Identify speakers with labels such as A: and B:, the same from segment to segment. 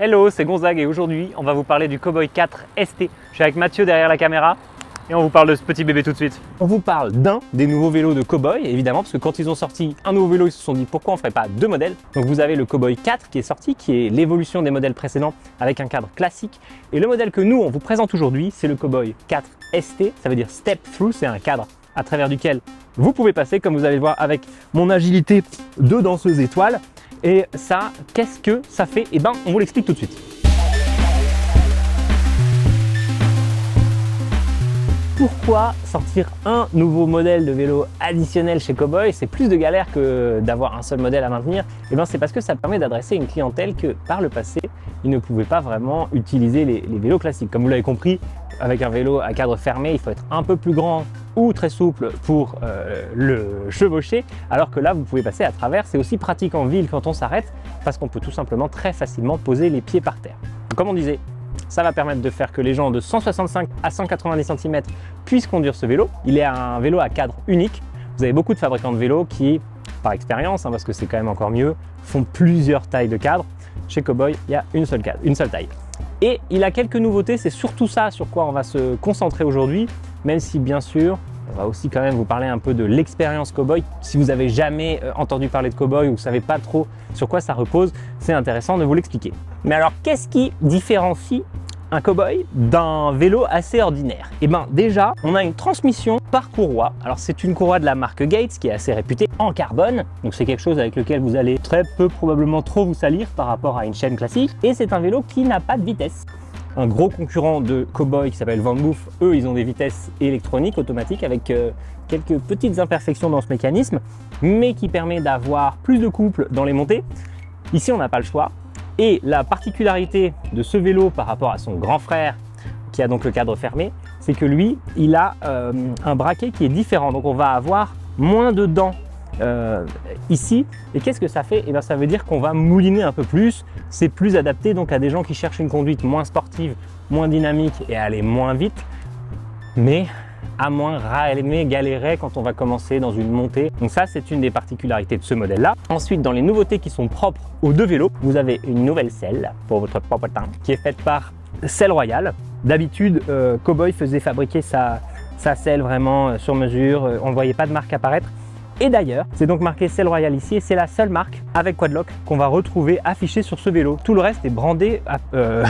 A: Hello, c'est Gonzague et aujourd'hui on va vous parler du Cowboy 4 ST. Je suis avec Mathieu derrière la caméra et on vous parle de ce petit bébé tout de suite. On vous parle d'un des nouveaux vélos de Cowboy, évidemment, parce que quand ils ont sorti un nouveau vélo, ils se sont dit pourquoi on ne ferait pas deux modèles. Donc vous avez le Cowboy 4 qui est sorti, qui est l'évolution des modèles précédents avec un cadre classique. Et le modèle que nous on vous présente aujourd'hui, c'est le Cowboy 4 ST, ça veut dire Step Through, c'est un cadre à travers duquel vous pouvez passer, comme vous allez le voir avec mon agilité de danseuse étoile. Et ça, qu'est-ce que ça fait? Eh ben, on vous l'explique tout de suite. Pourquoi sortir un nouveau modèle de vélo additionnel chez Cowboy? C'est plus de galère que d'avoir un seul modèle à maintenir. Eh ben, c'est parce que ça permet d'adresser une clientèle que par le passé, ils ne pouvaient pas vraiment utiliser les vélos classiques. Comme vous l'avez compris, avec un vélo à cadre fermé, il faut être un peu plus grand ou très souple pour le chevaucher, alors que là, vous pouvez passer à travers. C'est aussi pratique en ville quand on s'arrête, parce qu'on peut tout simplement très facilement poser les pieds par terre. Comme on disait, ça va permettre de faire que les gens de 165 à 190 cm puissent conduire ce vélo. Il est un vélo à cadre unique. Vous avez beaucoup de fabricants de vélos qui, par expérience, parce que c'est quand même encore mieux, font plusieurs tailles de cadre. Chez Cowboy, il y a une seule taille. Et il a quelques nouveautés, c'est surtout ça sur quoi on va se concentrer aujourd'hui, même si bien sûr, on va aussi quand même vous parler un peu de l'expérience Cowboy. Si vous n'avez jamais entendu parler de Cowboy ou vous ne savez pas trop sur quoi ça repose, c'est intéressant de vous l'expliquer. Mais alors, qu'est-ce qui différencie un Cowboy d'un vélo assez ordinaire? Eh bien déjà, on a une transmission par courroie. Alors c'est une courroie de la marque Gates qui est assez réputée en carbone. Donc c'est quelque chose avec lequel vous allez très peu, probablement trop vous salir par rapport à une chaîne classique. Et c'est un vélo qui n'a pas de vitesse. Un gros concurrent de Cowboy qui s'appelle Van Moof, eux ils ont des vitesses électroniques automatiques avec quelques petites imperfections dans ce mécanisme, mais qui permet d'avoir plus de couple dans les montées. Ici on n'a pas le choix. Et la particularité de ce vélo par rapport à son grand frère, qui a donc le cadre fermé, c'est que lui, il a un braquet qui est différent. Donc on va avoir moins de dents ici. Et qu'est-ce que ça fait? Eh bien, ça veut dire qu'on va mouliner un peu plus. C'est plus adapté donc à des gens qui cherchent une conduite moins sportive, moins dynamique et à aller moins vite, mais à moins râler, galérer quand on va commencer dans une montée. Donc ça, c'est une des particularités de ce modèle-là. Ensuite, dans les nouveautés qui sont propres aux deux vélos, vous avez une nouvelle selle pour votre propre temps qui est faite par Selle Royale. D'habitude, Cowboy faisait fabriquer sa selle vraiment sur mesure. On ne voyait pas de marque apparaître. Et d'ailleurs, c'est donc marqué Selle Royale ici et c'est la seule marque avec Quadlock qu'on va retrouver affichée sur ce vélo. Tout le reste est brandé,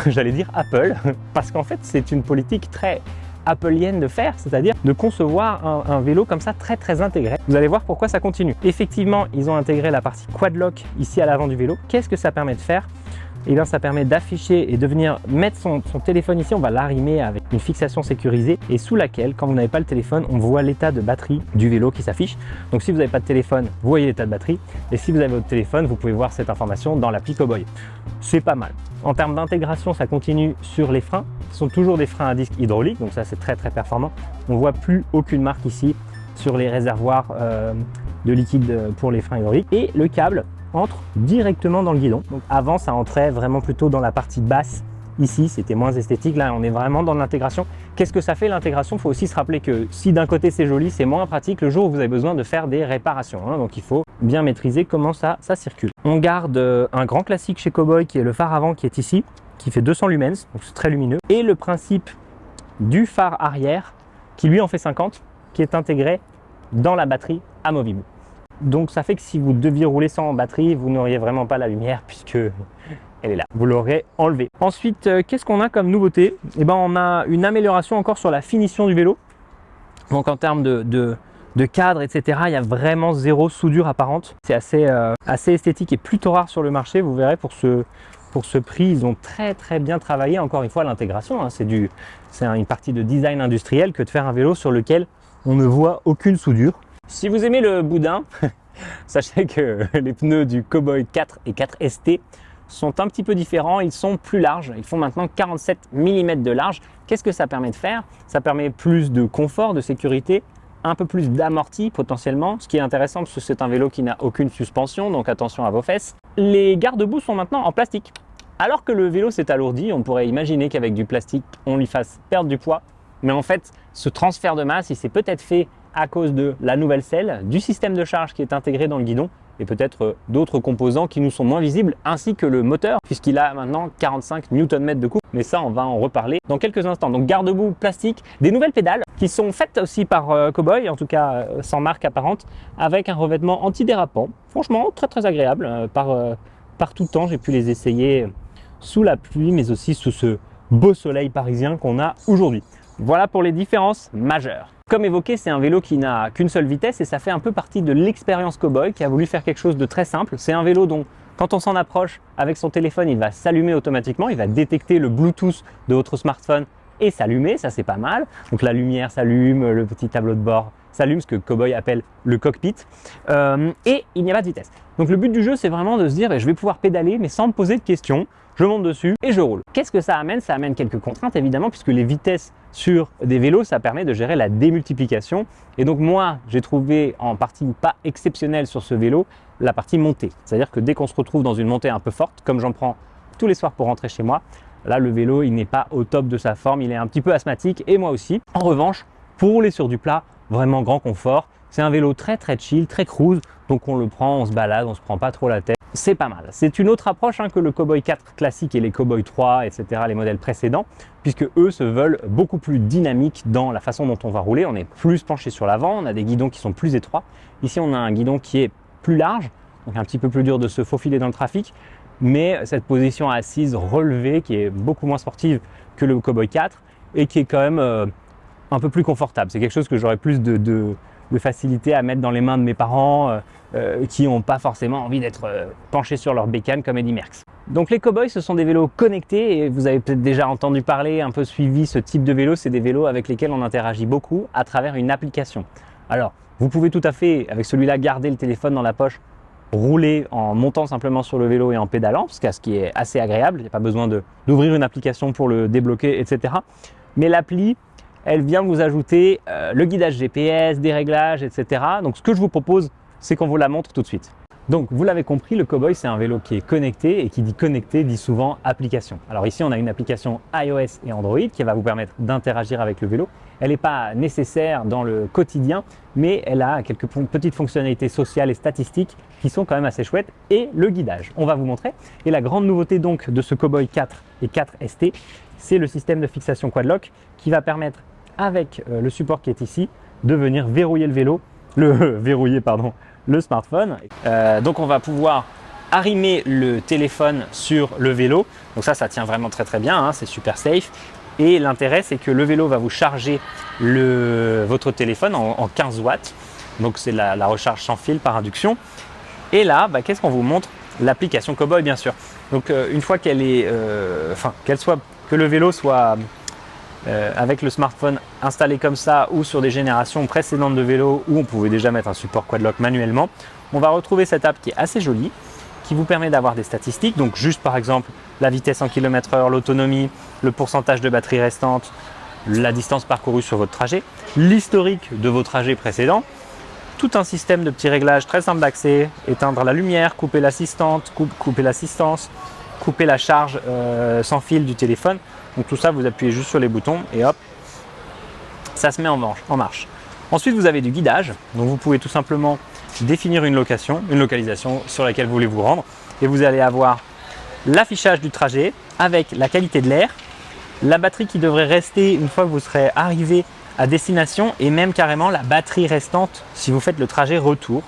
A: j'allais dire Apple, parce qu'en fait, c'est une politique très appleienne de faire, c'est-à-dire de concevoir un vélo comme ça très intégré. Vous allez voir pourquoi ça continue. Effectivement, ils ont intégré la partie Quadlock ici à l'avant du vélo. Qu'est-ce que ça permet de faire? Eh bien, ça permet d'afficher et de venir mettre son téléphone ici. On va l'arrimer avec une fixation sécurisée et sous laquelle, quand vous n'avez pas le téléphone, on voit l'état de batterie du vélo qui s'affiche. Donc si vous n'avez pas de téléphone, vous voyez l'état de batterie. Et si vous avez votre téléphone, vous pouvez voir cette information dans l'appli Cowboy. C'est pas mal. En termes d'intégration, ça continue sur les freins. Ce sont toujours des freins à disque hydraulique, donc ça c'est très performant. On ne voit plus aucune marque ici sur les réservoirs de liquide pour les freins hydrauliques. Et le câble entre directement dans le guidon. Donc avant, ça entrait vraiment plutôt dans la partie basse. Ici, c'était moins esthétique. Là, on est vraiment dans l'intégration. Qu'est-ce que ça fait l'intégration? Il faut aussi se rappeler que si d'un côté c'est joli, c'est moins pratique le jour où vous avez besoin de faire des réparations. Donc il faut bien maîtriser comment ça circule. On garde un grand classique chez Cowboy qui est le phare avant qui est ici, qui fait 200 lumens, donc c'est très lumineux. Et le principe du phare arrière qui lui en fait 50, qui est intégré dans la batterie amovible. Donc ça fait que si vous deviez rouler sans batterie, vous n'auriez vraiment pas la lumière puisque elle est là. Vous l'aurez enlevée. Ensuite, qu'est-ce qu'on a comme nouveauté? Eh ben, on a une amélioration encore sur la finition du vélo. Donc en termes de cadre, etc., il y a vraiment zéro soudure apparente. C'est assez esthétique et plutôt rare sur le marché. Vous verrez pour ce prix, ils ont très bien travaillé. Encore une fois, l'intégration, c'est une partie de design industriel que de faire un vélo sur lequel on ne voit aucune soudure. Si vous aimez le boudin, sachez que les pneus du Cowboy 4 et 4 ST sont un petit peu différents, ils sont plus larges, ils font maintenant 47 mm de large. Qu'est-ce que ça permet de faire? Ça permet plus de confort, de sécurité, un peu plus d'amorti potentiellement, ce qui est intéressant parce que c'est un vélo qui n'a aucune suspension, donc attention à vos fesses. Les garde-boue sont maintenant en plastique. Alors que le vélo s'est alourdi, on pourrait imaginer qu'avec du plastique, on lui fasse perdre du poids. Mais en fait, ce transfert de masse, il s'est peut-être fait à cause de la nouvelle selle, du système de charge qui est intégré dans le guidon et peut-être d'autres composants qui nous sont moins visibles, ainsi que le moteur, puisqu'il a maintenant 45 Nm de couple. Mais ça, on va en reparler dans quelques instants. Donc garde-boue plastique, des nouvelles pédales qui sont faites aussi par Cowboy, en tout cas sans marque apparente, avec un revêtement antidérapant. Franchement, très très agréable. Par tout temps, j'ai pu les essayer sous la pluie, mais aussi sous ce beau soleil parisien qu'on a aujourd'hui. Voilà pour les différences majeures. Comme évoqué, c'est un vélo qui n'a qu'une seule vitesse et ça fait un peu partie de l'expérience Cowboy qui a voulu faire quelque chose de très simple. C'est un vélo dont, quand on s'en approche avec son téléphone, il va s'allumer automatiquement, il va détecter le Bluetooth de votre smartphone et s'allumer, ça c'est pas mal. Donc la lumière s'allume, le petit tableau de bord s'allume, ce que Cowboy appelle le cockpit, et il n'y a pas de vitesse. Donc le but du jeu, c'est vraiment de se dire, je vais pouvoir pédaler mais sans me poser de questions. Je monte dessus et je roule. Qu'est-ce que ça amène? Ça amène quelques contraintes évidemment, puisque les vitesses sur des vélos, ça permet de gérer la démultiplication. Et donc moi, j'ai trouvé en partie pas exceptionnelle sur ce vélo, la partie montée. C'est-à-dire que dès qu'on se retrouve dans une montée un peu forte, comme j'en prends tous les soirs pour rentrer chez moi, là le vélo, il n'est pas au top de sa forme, il est un petit peu asthmatique et moi aussi. En revanche, pour rouler sur du plat, vraiment grand confort. C'est un vélo très très chill, très cruise, donc on le prend, on se balade, on se prend pas trop la tête. C'est pas mal. C'est une autre approche que le Cowboy 4 classique et les Cowboy 3, etc., les modèles précédents, puisque eux se veulent beaucoup plus dynamiques dans la façon dont on va rouler. On est plus penché sur l'avant, on a des guidons qui sont plus étroits. Ici, on a un guidon qui est plus large, donc un petit peu plus dur de se faufiler dans le trafic, mais cette position assise relevée qui est beaucoup moins sportive que le Cowboy 4 et qui est quand même un peu plus confortable. C'est quelque chose que j'aurais plus de facilité à mettre dans les mains de mes parents qui n'ont pas forcément envie d'être penchés sur leur bécane comme Eddy Merckx. Donc les Cowboy, ce sont des vélos connectés et vous avez peut-être déjà entendu parler, un peu suivi ce type de vélo. C'est des vélos avec lesquels on interagit beaucoup à travers une application. Alors, vous pouvez tout à fait, avec celui-là, garder le téléphone dans la poche, rouler en montant simplement sur le vélo et en pédalant, ce qui est assez agréable. Il n'y a pas besoin d'ouvrir une application pour le débloquer, etc. Mais l'appli, elle vient vous ajouter le guidage GPS, des réglages, etc. Donc ce que je vous propose, c'est qu'on vous la montre tout de suite. Donc vous l'avez compris, le Cowboy, c'est un vélo qui est connecté et qui dit connecté dit souvent application. Alors ici, on a une application iOS et Android qui va vous permettre d'interagir avec le vélo. Elle n'est pas nécessaire dans le quotidien, mais elle a quelques petites fonctionnalités sociales et statistiques qui sont quand même assez chouettes. Et le guidage, on va vous montrer. Et la grande nouveauté donc de ce Cowboy 4 et 4 ST, c'est le système de fixation quad-lock qui va permettre, avec le support qui est ici, de venir verrouiller le smartphone. Donc on va pouvoir arrimer le téléphone sur le vélo. Donc ça tient vraiment très très bien, c'est super safe. Et l'intérêt, c'est que le vélo va vous charger votre téléphone en 15 watts. Donc c'est la recharge sans fil par induction. Et là, qu'est-ce qu'on vous montre? L'application Cowboy, bien sûr. Donc une fois que le vélo soit avec le smartphone installé comme ça ou sur des générations précédentes de vélos où on pouvait déjà mettre un support quad-lock manuellement, on va retrouver cette app qui est assez jolie, qui vous permet d'avoir des statistiques, donc juste par exemple la vitesse en km/h, l'autonomie, le pourcentage de batterie restante, la distance parcourue sur votre trajet, l'historique de vos trajets précédents, tout un système de petits réglages très simple d'accès, éteindre la lumière, couper l'assistance, couper la charge sans fil du téléphone. Donc tout ça, vous appuyez juste sur les boutons et hop, ça se met en marche. Ensuite, vous avez du guidage, donc vous pouvez tout simplement définir une localisation sur laquelle vous voulez vous rendre et vous allez avoir l'affichage du trajet avec la qualité de l'air, la batterie qui devrait rester une fois que vous serez arrivé à destination et même carrément la batterie restante si vous faites le trajet retour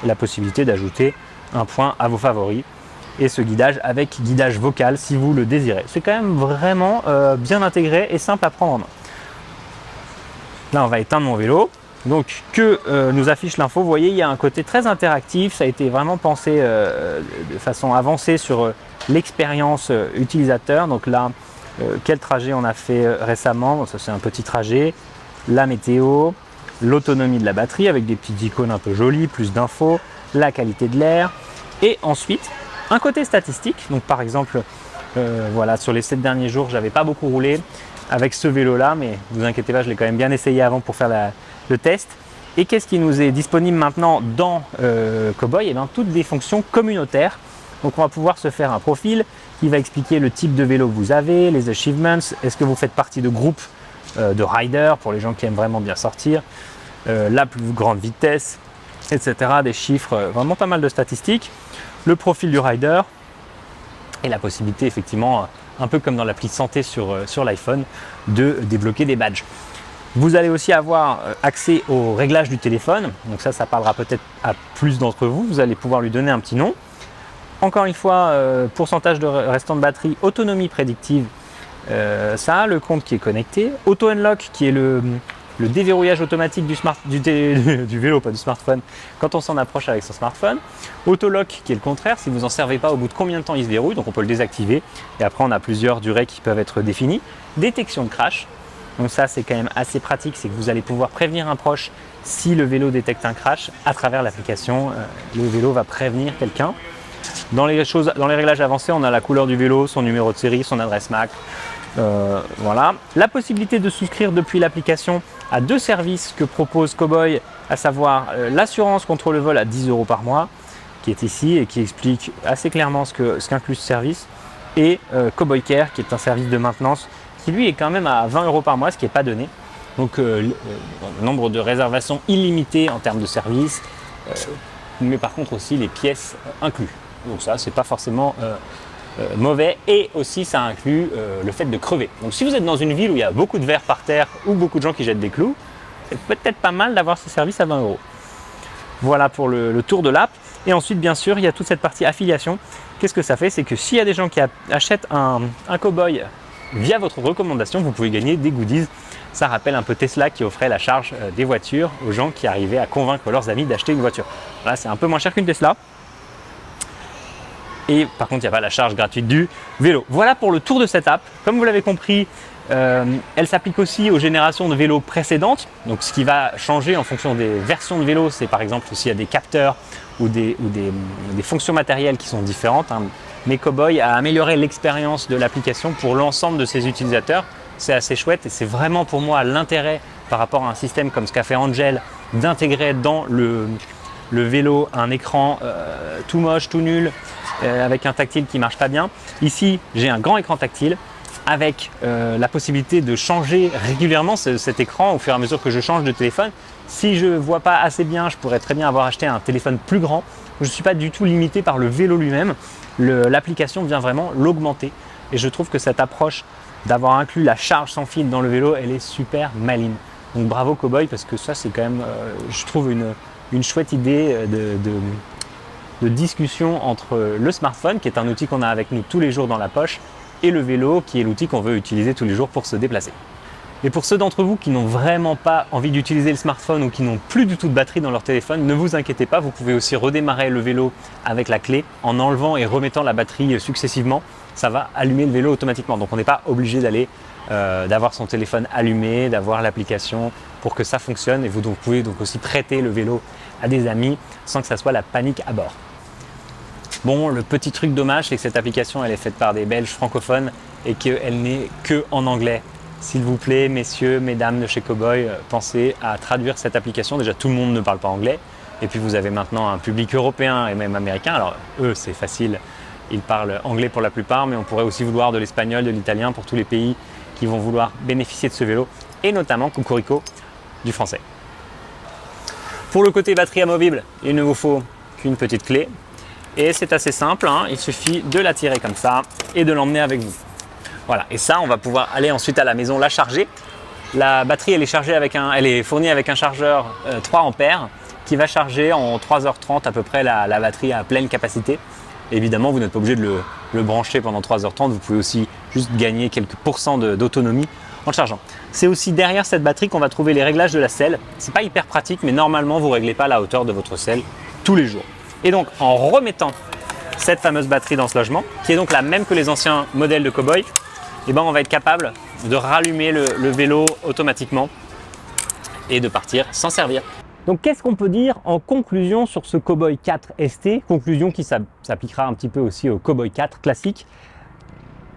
A: et la possibilité d'ajouter un point à vos favoris et ce guidage avec guidage vocal si vous le désirez. C'est quand même vraiment bien intégré et simple à prendre en main. Là, on va éteindre mon vélo. Donc, que nous affiche l'info, vous voyez, il y a un côté très interactif. Ça a été vraiment pensé de façon avancée sur l'expérience utilisateur. Donc là, quel trajet on a fait récemment? Bon, ça, c'est un petit trajet. La météo, l'autonomie de la batterie avec des petites icônes un peu jolies, plus d'infos, la qualité de l'air. Et ensuite, un côté statistique. Donc, par exemple, voilà, sur les 7 derniers jours, j'avais pas beaucoup roulé avec ce vélo-là, mais ne vous inquiétez pas, je l'ai quand même bien essayé avant pour faire le test. Et qu'est-ce qui nous est disponible maintenant dans Cowboy? Toutes des fonctions communautaires. Donc on va pouvoir se faire un profil qui va expliquer le type de vélo que vous avez, les achievements, est-ce que vous faites partie de groupes de riders pour les gens qui aiment vraiment bien sortir, la plus grande vitesse, etc. Des chiffres, vraiment pas mal de statistiques. Le profil du rider et la possibilité effectivement, un peu comme dans l'appli santé sur l'iPhone, de débloquer des badges. Vous allez aussi avoir accès aux réglages du téléphone, donc ça parlera peut-être à plus d'entre vous. Vous allez pouvoir lui donner un petit nom. Encore une fois, pourcentage de restant de batterie, autonomie prédictive, ça, le compte qui est connecté, Auto Unlock qui est le déverrouillage automatique du vélo, pas du smartphone, quand on s'en approche avec son smartphone. Auto Lock qui est le contraire, si vous n'en servez pas, au bout de combien de temps il se verrouille, donc on peut le désactiver. Et après on a plusieurs durées qui peuvent être définies. Détection de crash, donc ça c'est quand même assez pratique, c'est que vous allez pouvoir prévenir un proche si le vélo détecte un crash à travers l'application. Le vélo va prévenir quelqu'un. Dans les réglages avancés, on a la couleur du vélo, son numéro de série, son adresse MAC. Voilà. La possibilité de souscrire depuis l'application à 2 services que propose Cowboy, à savoir l'assurance contre le vol à 10 € par mois, qui est ici et qui explique assez clairement ce qu'inclut ce service, et Cowboy Care, qui est un service de maintenance qui lui est quand même à 20 € par mois, ce qui n'est pas donné. Donc nombre de réservations illimitées en termes de services, mais par contre aussi les pièces inclus. Donc ça, c'est pas forcément mauvais, et aussi ça inclut le fait de crever. Donc si vous êtes dans une ville où il y a beaucoup de verre par terre ou beaucoup de gens qui jettent des clous, c'est peut-être pas mal d'avoir ce service à 20 €. Voilà pour le tour de l'app. Et ensuite, bien sûr, il y a toute cette partie affiliation. Qu'est-ce que ça fait? C'est que s'il y a des gens qui achètent un Cowboy via votre recommandation, vous pouvez gagner des goodies. Ça rappelle un peu Tesla qui offrait la charge des voitures aux gens qui arrivaient à convaincre leurs amis d'acheter une voiture. Là, c'est un peu moins cher qu'une Tesla. Et par contre, il n'y a pas la charge gratuite du vélo. Voilà pour le tour de cette app. Comme vous l'avez compris, elle s'applique aussi aux générations de vélos précédentes. Donc ce qui va changer en fonction des versions de vélos, c'est par exemple s'il y a des capteurs ou des fonctions matérielles qui sont différentes. Mais Cowboy a amélioré l'expérience de l'application pour l'ensemble de ses utilisateurs. C'est assez chouette et c'est vraiment pour moi l'intérêt par rapport à un système comme ce qu'a fait Angel, d'intégrer dans le vélo un écran tout moche, tout nul, avec un tactile qui marche pas bien. Ici, j'ai un grand écran tactile avec la possibilité de changer régulièrement cet écran au fur et à mesure que je change de téléphone. Si je ne vois pas assez bien, je pourrais très bien avoir acheté un téléphone plus grand. Je ne suis pas du tout limité par le vélo lui-même. L'application vient vraiment l'augmenter. Et je trouve que cette approche d'avoir inclus la charge sans fil dans le vélo, elle est super maligne. Donc bravo Cowboy, parce que ça c'est quand même, je trouve, une chouette idée de discussion entre le smartphone, qui est un outil qu'on a avec nous tous les jours dans la poche, et le vélo, qui est l'outil qu'on veut utiliser tous les jours pour se déplacer. Et pour ceux d'entre vous qui n'ont vraiment pas envie d'utiliser le smartphone ou qui n'ont plus du tout de batterie dans leur téléphone, ne vous inquiétez pas, vous pouvez aussi redémarrer le vélo avec la clé en enlevant et remettant la batterie successivement. Ça va allumer le vélo automatiquement. Donc on n'est pas obligé d'avoir son téléphone allumé, d'avoir l'application pour que ça fonctionne. Et vous pouvez donc aussi prêter le vélo à des amis sans que ça soit la panique à bord. Bon, le petit truc dommage, c'est que cette application, elle est faite par des Belges francophones et qu'elle n'est que en anglais. S'il vous plaît, messieurs, mesdames de chez Cowboy, pensez à traduire cette application. Déjà, tout le monde ne parle pas anglais. Et puis, vous avez maintenant un public européen et même américain. Alors, eux, c'est facile. Ils parlent anglais pour la plupart, mais on pourrait aussi vouloir de l'espagnol, de l'italien pour tous les pays qui vont vouloir bénéficier de ce vélo. Et notamment, Cocorico, du français. Pour le côté batterie amovible, il ne vous faut qu'une petite clé. Et c'est assez simple, il suffit de la tirer comme ça et de l'emmener avec vous. Voilà, et ça, on va pouvoir aller ensuite à la maison la charger. La batterie, elle est fournie avec un chargeur 3 ampères qui va charger en 3h30 à peu près la batterie à pleine capacité. Évidemment, vous n'êtes pas obligé de le brancher pendant 3h30, vous pouvez aussi juste gagner quelques pourcents d'autonomie en le chargeant. C'est aussi derrière cette batterie qu'on va trouver les réglages de la selle. C'est pas hyper pratique, mais normalement, vous ne réglez pas la hauteur de votre selle tous les jours. Et donc, en remettant cette fameuse batterie dans ce logement, qui est donc la même que les anciens modèles de Cowboy, on va être capable de rallumer le vélo automatiquement et de partir s'en servir. Donc, qu'est-ce qu'on peut dire en conclusion sur ce Cowboy 4 ST? Conclusion qui s'appliquera un petit peu aussi au Cowboy 4 classique.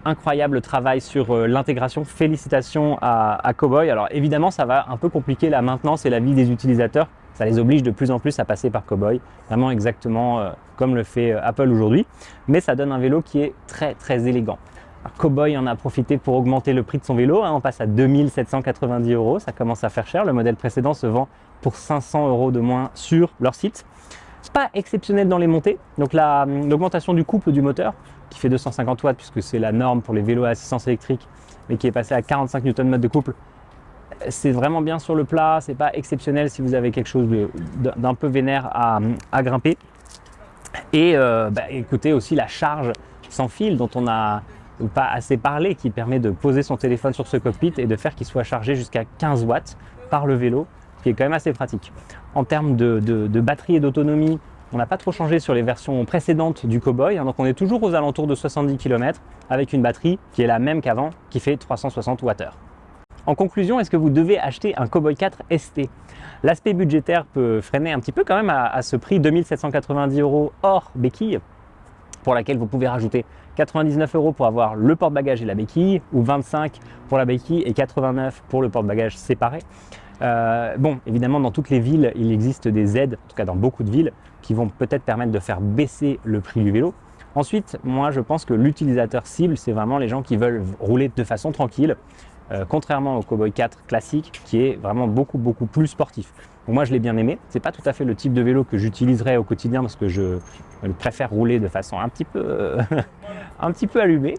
A: Incroyable travail sur l'intégration. Félicitations à Cowboy. Alors, évidemment, ça va un peu compliquer la maintenance et la vie des utilisateurs. Ça les oblige de plus en plus à passer par Cowboy, vraiment exactement comme le fait Apple aujourd'hui. Mais ça donne un vélo qui est très très élégant. Alors, Cowboy en a profité pour augmenter le prix de son vélo. On passe à 2 790 €. Ça commence à faire cher. Le modèle précédent se vend pour 500 € de moins sur leur site. Pas exceptionnel dans les montées, donc l'augmentation du couple du moteur qui fait 250 watts puisque c'est la norme pour les vélos à assistance électrique, mais qui est passé à 45 Nm de couple, c'est vraiment bien sur le plat, c'est pas exceptionnel si vous avez quelque chose d'un peu vénère à grimper. Et écoutez aussi la charge sans fil dont on n'a pas assez parlé, qui permet de poser son téléphone sur ce cockpit et de faire qu'il soit chargé jusqu'à 15 watts par le vélo, ce qui est quand même assez pratique. En termes de batterie et d'autonomie, on n'a pas trop changé sur les versions précédentes du Cowboy, donc on est toujours aux alentours de 70 km avec une batterie qui est la même qu'avant, qui fait 360 Wh. En conclusion, est-ce que vous devez acheter un Cowboy 4 ST? L'aspect budgétaire peut freiner un petit peu quand même à ce prix 2790 € hors béquille, pour laquelle vous pouvez rajouter 99 € pour avoir le porte-bagages et la béquille, ou 25 pour la béquille et 89 pour le porte-bagages séparé. Bon, évidemment, dans toutes les villes, il existe des aides, en tout cas dans beaucoup de villes, qui vont peut-être permettre de faire baisser le prix du vélo. Ensuite, moi, je pense que l'utilisateur cible, c'est vraiment les gens qui veulent rouler de façon tranquille, contrairement au Cowboy 4 classique, qui est vraiment beaucoup plus sportif. Donc moi, je l'ai bien aimé. C'est pas tout à fait le type de vélo que j'utiliserais au quotidien parce que je préfère rouler de façon un petit peu allumée,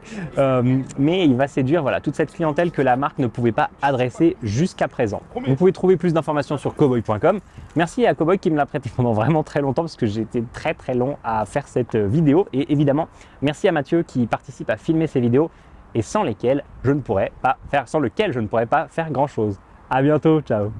A: mais il va séduire toute cette clientèle que la marque ne pouvait pas adresser jusqu'à présent. Vous pouvez trouver plus d'informations sur cowboy.com. Merci à Cowboy qui me l'a prêté pendant vraiment très longtemps parce que j'ai été très long à faire cette vidéo, et évidemment merci à Mathieu qui participe à filmer ces vidéos et sans lequel je ne pourrais pas faire grand chose. À bientôt, ciao.